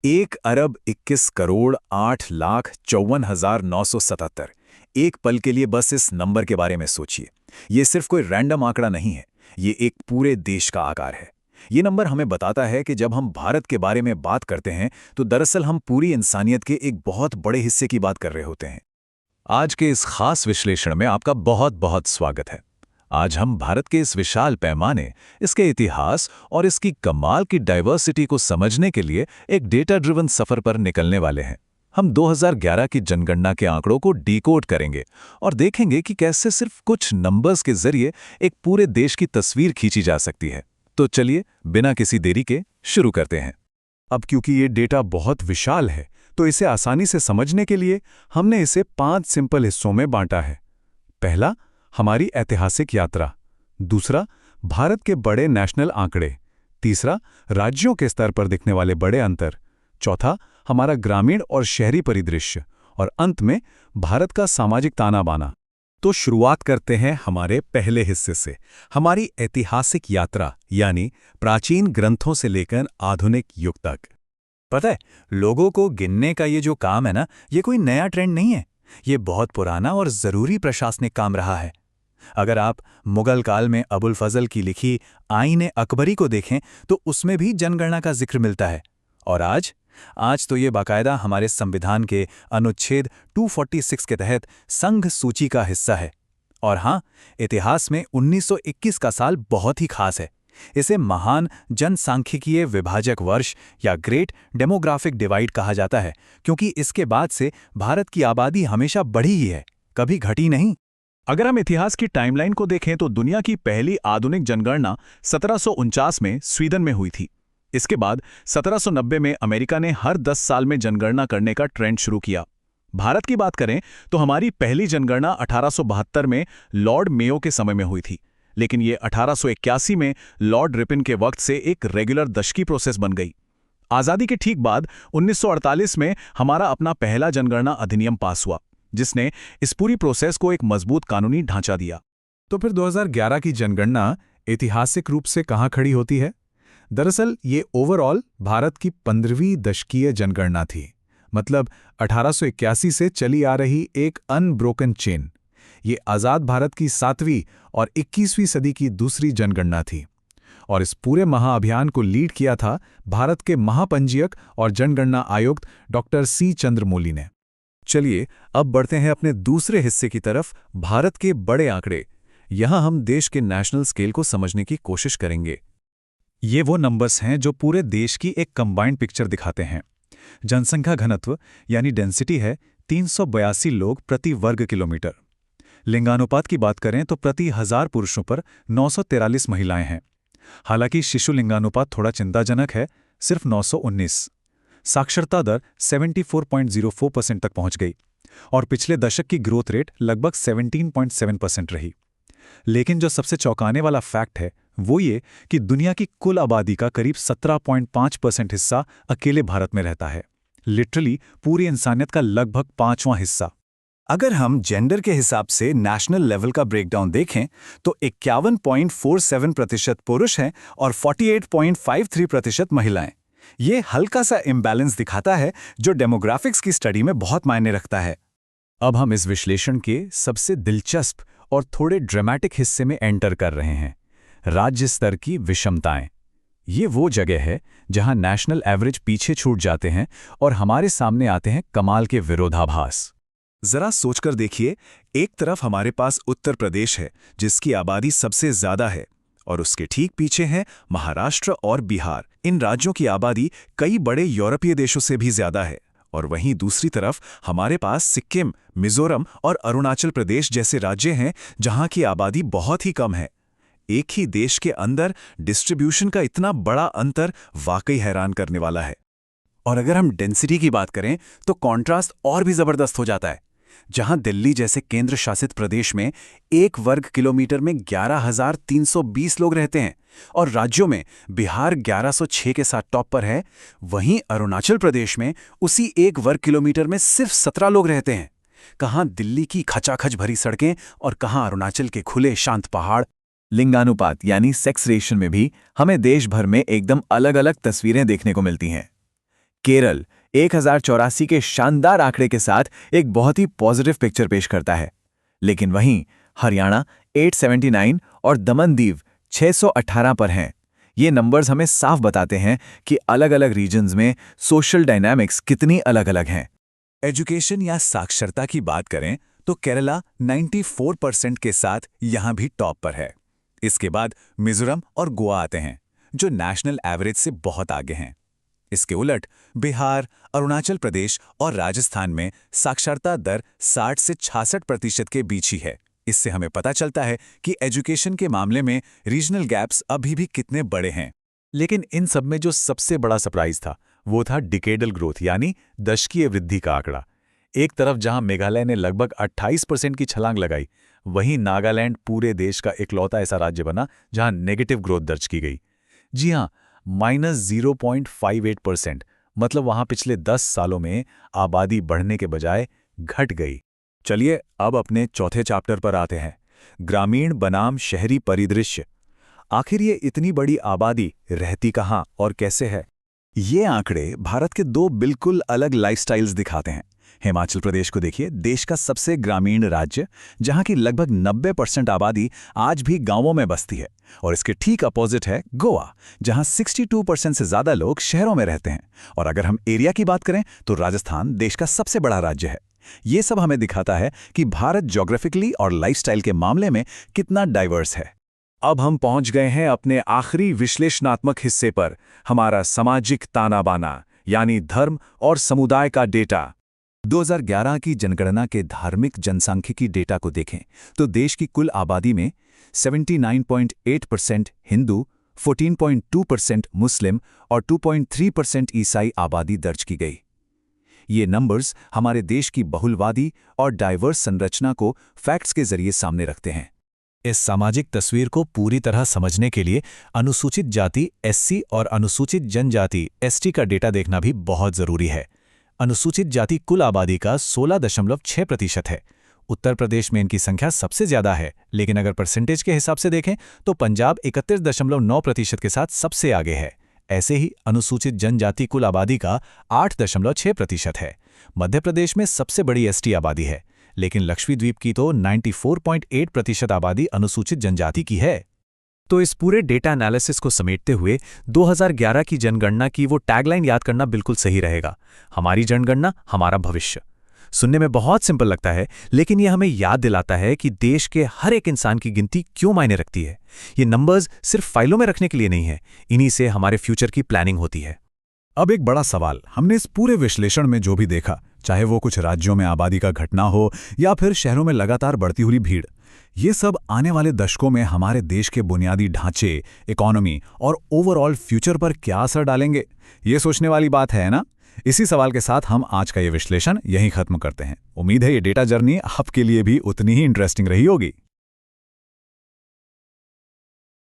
1 अरब 21 करोड़ 8 लाख 54,977। एक पल के लिए बस इस नंबर के बारे में सोचिए। ये सिर्फ कोई रैंडम आंकड़ा नहीं है, ये एक पूरे देश का आकार है। ये नंबर हमें बताता है कि जब हम भारत के बारे में बात करते हैं तो दरअसल हम पूरी इंसानियत के एक बहुत बड़े हिस्से की बात कर रहे होते हैं। आज के इस खास विश्लेषण में आपका बहुत बहुत स्वागत है। आज हम भारत के इस विशाल पैमाने, इसके इतिहास और इसकी कमाल की डाइवर्सिटी को समझने के लिए एक डेटा ड्रिवन सफर पर निकलने वाले हैं। हम 2011 की जनगणना के आंकड़ों को डिकोड करेंगे और देखेंगे कि कैसे सिर्फ कुछ नंबर्स के जरिए एक पूरे देश की तस्वीर खींची जा सकती है। तो चलिए बिना किसी देरी के शुरू करते हैं। अब क्योंकि ये डेटा बहुत विशाल है तो इसे आसानी से समझने के लिए हमने इसे 5 सिंपल हिस्सों में बांटा है। पहला, हमारी ऐतिहासिक यात्रा। दूसरा, भारत के बड़े नेशनल आंकड़े। तीसरा, राज्यों के स्तर पर दिखने वाले बड़े अंतर। चौथा, हमारा ग्रामीण और शहरी परिदृश्य। और अंत में भारत का सामाजिक ताना बाना। तो शुरुआत करते हैं हमारे पहले हिस्से से, हमारी ऐतिहासिक यात्रा, यानी प्राचीन ग्रंथों से लेकर आधुनिक युग तक। पता है, लोगों को गिनने का ये जो काम है ना, ये कोई नया ट्रेंड नहीं है। ये बहुत पुराना और ज़रूरी प्रशासनिक काम रहा है। अगर आप मुगल काल में अबुल फजल की लिखी आईन अकबरी को देखें तो उसमें भी जनगणना का जिक्र मिलता है। और आज तो ये बाकायदा हमारे संविधान के अनुच्छेद 246 के तहत संघ सूची का हिस्सा है। और हाँ, इतिहास में 1921 का साल बहुत ही खास है। इसे महान जनसांख्यिकीय विभाजक वर्ष या ग्रेट डेमोग्राफिक डिवाइड कहा जाता है, क्योंकि इसके बाद से भारत की आबादी हमेशा बढ़ी ही है, कभी घटी नहीं। अगर हम इतिहास की टाइमलाइन को देखें तो दुनिया की पहली आधुनिक जनगणना 1749 में स्वीडन में हुई थी। इसके बाद 1790 में अमेरिका ने हर 10 साल में जनगणना करने का ट्रेंड शुरू किया। भारत की बात करें तो हमारी पहली जनगणना 1872 में लॉर्ड मेयो के समय में हुई थी, लेकिन ये 1881 में लॉर्ड रिपन के वक्त से एक रेगुलर दशकी प्रोसेस बन गई। आज़ादी के ठीक बाद 1948 में हमारा अपना पहला जनगणना अधिनियम पास हुआ, जिसने इस पूरी प्रोसेस को एक मजबूत कानूनी ढांचा दिया। तो फिर 2011 की जनगणना ऐतिहासिक रूप से कहाँ खड़ी होती है? दरअसल ये ओवरऑल भारत की 15वीं दशकीय जनगणना थी, मतलब 1881 से चली आ रही एक अनब्रोकन चेन। ये आज़ाद भारत की 7वीं और 21वीं सदी की दूसरी जनगणना थी, और इस पूरे महाअभियान को लीड किया था भारत के महापंजीयक और जनगणना आयुक्त डॉक्टर सी चंद्रमौली ने। चलिए अब बढ़ते हैं अपने दूसरे हिस्से की तरफ, भारत के बड़े आंकड़े। यहां हम देश के नेशनल स्केल को समझने की कोशिश करेंगे। ये वो नंबर्स हैं जो पूरे देश की एक कंबाइंड पिक्चर दिखाते हैं। जनसंख्या घनत्व यानी डेंसिटी है 382 लोग प्रति वर्ग किलोमीटर। लिंगानुपात की बात करें तो प्रति 1000 पुरुषों पर 943 महिलाएं हैं। हालांकि शिशु लिंगानुपात थोड़ा चिंताजनक है, सिर्फ 919। साक्षरता दर 74.04% तक पहुंच गई और पिछले दशक की ग्रोथ रेट लगभग 17.7% रही। लेकिन जो सबसे चौंकाने वाला फैक्ट है वो ये कि दुनिया की कुल आबादी का करीब 17.5% हिस्सा अकेले भारत में रहता है। लिटरली पूरी इंसानियत का लगभग 5वां हिस्सा। अगर हम जेंडर के हिसाब से नेशनल लेवल का ब्रेकडाउन देखें तो 51.47% पुरुष हैं और 48.53% महिलाएं। ये हल्का सा इम्बैलेंस दिखाता है जो डेमोग्राफिक्स की स्टडी में बहुत मायने रखता है। अब हम इस विश्लेषण के सबसे दिलचस्प और थोड़े ड्रामेटिक हिस्से में एंटर कर रहे हैं, राज्य स्तर की विषमताएं। ये वो जगह है जहां नेशनल एवरेज पीछे छूट जाते हैं और हमारे सामने आते हैं कमाल के विरोधाभास। जरा सोचकर देखिए, एक तरफ हमारे पास उत्तर प्रदेश है जिसकी आबादी सबसे ज्यादा है, और उसके ठीक पीछे हैं महाराष्ट्र और बिहार। इन राज्यों की आबादी कई बड़े यूरोपीय देशों से भी ज्यादा है। और वहीं दूसरी तरफ हमारे पास सिक्किम, मिजोरम और अरुणाचल प्रदेश जैसे राज्य हैं जहां की आबादी बहुत ही कम है। एक ही देश के अंदर डिस्ट्रीब्यूशन का इतना बड़ा अंतर वाकई हैरान करने वाला है। और अगर हम डेंसिटी की बात करें तो कॉन्ट्रास्ट और भी जबरदस्त हो जाता है। जहां दिल्ली जैसे केंद्र शासित प्रदेश में 1 वर्ग किलोमीटर में 11,320 लोग रहते हैं और राज्यों में बिहार 1106 के साथ टॉप पर है, वहीं अरुणाचल प्रदेश में उसी 1 वर्ग किलोमीटर में सिर्फ 17 लोग रहते हैं। कहां दिल्ली की खचाखच भरी सड़कें और कहां अरुणाचल के खुले शांत पहाड़। लिंगानुपात यानी सेक्स रेशियो में भी हमें देश भर में एकदम अलग अलग तस्वीरें देखने को मिलती हैं। केरल 1084 के शानदार आंकड़े के साथ एक बहुत ही पॉजिटिव पिक्चर पेश करता है, लेकिन वहीं हरियाणा 879 और दमन दीव 618 पर हैं। ये नंबर्स हमें साफ बताते हैं कि अलग-अलग रीजन्स में सोशल डायनामिक्स कितनी अलग-अलग हैं। एजुकेशन या साक्षरता की बात करें तो केरला 94% के साथ यहां भी टॉप पर है। इसके बाद मिजोरम और गोवा आते हैं, जो नेशनल एवरेज से बहुत आगे हैं। इसके उलट बिहार, अरुणाचल प्रदेश और राजस्थान में साक्षरता दर 60 से 66% के बीच ही है। इससे हमें पता चलता है कि एजुकेशन के मामले में रीजनल गैप्स अभी भी कितने बड़े हैं। लेकिन इन सब में जो सबसे बड़ा सरप्राइज था वो था डिकेडल ग्रोथ यानी दशकीय वृद्धि का आंकड़ा। एक तरफ जहां मेघालय ने लगभग 28% की छलांग लगाई, वहीं नागालैंड पूरे देश का इकलौता ऐसा राज्य बना जहां नेगेटिव ग्रोथ दर्ज की गई। जी हां, -0.58%, मतलब वहां पिछले 10 सालों में आबादी बढ़ने के बजाय घट गई। चलिए अब अपने चौथे चैप्टर पर आते हैं, ग्रामीण बनाम शहरी परिदृश्य। आखिर ये इतनी बड़ी आबादी रहती कहाँ और कैसे है? ये आंकड़े भारत के दो बिल्कुल अलग लाइफस्टाइल्स दिखाते हैं। हिमाचल प्रदेश को देखिए, देश का सबसे ग्रामीण राज्य, जहां की लगभग 90% आबादी आज भी गांवों में बसती है। और इसके ठीक अपोजिट है गोवा, जहां 62% से ज्यादा लोग शहरों में रहते हैं। और अगर हम एरिया की बात करें तो राजस्थान देश का सबसे बड़ा राज्य है। ये सब हमें दिखाता है कि भारत ज्योग्राफिकली और लाइफस्टाइल के मामले में कितना डाइवर्स है। अब हम पहुंच गए हैं अपने आखिरी विश्लेषणात्मक हिस्से पर, हमारा सामाजिक ताना बाना यानी धर्म और समुदाय का डेटा। 2011 की जनगणना के धार्मिक जनसांख्यिकी डेटा को देखें तो देश की कुल आबादी में 79.8% हिंदू, 14.2% मुस्लिम और 2.3% ईसाई आबादी दर्ज की गई। ये नंबर्स हमारे देश की बहुलवादी और डाइवर्स संरचना को फैक्ट्स के जरिए सामने रखते हैं। इस सामाजिक तस्वीर को पूरी तरह समझने के लिए अनुसूचित जाति एससी और अनुसूचित जनजाति एसटी का डेटा देखना भी बहुत जरूरी है। अनुसूचित जाति कुल आबादी का 16.6% है। उत्तर प्रदेश में इनकी संख्या सबसे ज्यादा है, लेकिन अगर परसेंटेज के हिसाब से देखें तो पंजाब 31.9% के साथ सबसे आगे है। ऐसे ही अनुसूचित जनजाति कुल आबादी का 8.6% है। मध्य प्रदेश में सबसे बड़ी एसटी आबादी है, लेकिन लक्षद्वीप की तो 94.8% आबादी अनुसूचित जनजाति की है। तो इस पूरे डेटा एनालिसिस को समेटते हुए 2011 की जनगणना की वो टैगलाइन याद करना बिल्कुल सही रहेगा, हमारी जनगणना हमारा भविष्य। सुनने में बहुत सिंपल लगता है, लेकिन ये हमें याद दिलाता है कि देश के हर एक इंसान की गिनती क्यों मायने रखती है। ये नंबर्स सिर्फ फाइलों में रखने के लिए नहीं है, इन्हीं से हमारे फ्यूचर की प्लानिंग होती है। अब एक बड़ा सवाल, हमने इस पूरे विश्लेषण में जो भी देखा, चाहे वो कुछ राज्यों में आबादी का घटना हो या फिर शहरों में लगातार बढ़ती हुई भीड़, ये सब आने वाले दशकों में हमारे देश के बुनियादी ढांचे, इकोनॉमी और ओवरऑल फ्यूचर पर क्या असर डालेंगे? ये सोचने वाली बात है ना? इसी सवाल के साथ हम आज का ये विश्लेषण यहीं खत्म करते हैं। उम्मीद है ये डेटा जर्नी आपके लिए भी उतनी ही इंटरेस्टिंग रही होगी।